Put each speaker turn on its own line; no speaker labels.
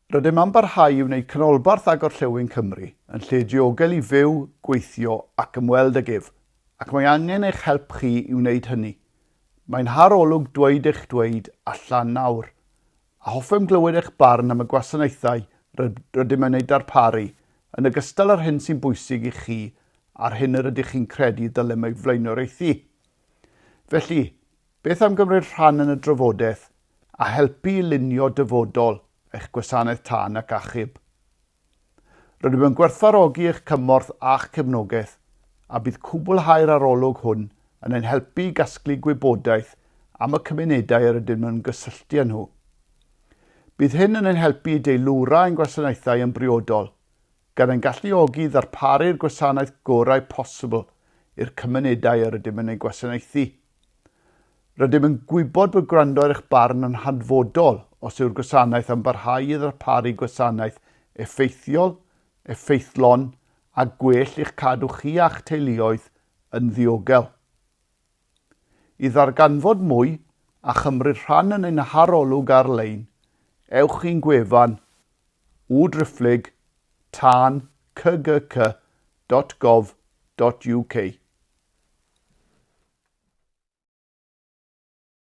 Rydym am barhau i wneud canolbarth agor Llywyn Cymru yn lle diogel i fyw, gweithio ac ymweld ag ef, ac mae angen eich help chi i wneud hynny. Mae'n harolwg dweud eich dweud allan nawr, a hoffem glywed eich barn am y gwasanaethau rydym yn ei darparu, yn ogystal â'r hyn sy'n bwysig i chi a'r hyn yr ydych chi'n credu dylem ei flaenioraethu. Felly, beth am gymryd rhan yn y drafodaeth a helpu i lunio dyfodol eich Gwasanaeth Tân ac Achub. Rydym yn gwerthfawrogi eich cymorth a'ch cefnogaeth a bydd cwblhau'r arolwg hwn yn ein helpu i gasglu gwybodaeth am y cymunedau yr ydym yn gysylltu â nhw. Bydd hyn yn ein helpu i deilwra ein gwasanaethau yn briodol, gan ein galluogi ddarparu'r gwasanaeth gorau posibl i'r cymunedau yr ydym yn ei gwasanaethu. Rydym yn gwybod bod gwrando ar eich barn yn hanfodol os yw'r gwasanaeth yn barhau i ddarparu gwasanaeth effeithiol, effeithlon a gwell i'ch cadw chi a'ch teuluoedd yn ddiogel. I ddarganfod mwy a chymryd rhan yn ein harolwg ar-lein, ewch i'n gwefan www.tan.cgc.gov.uk.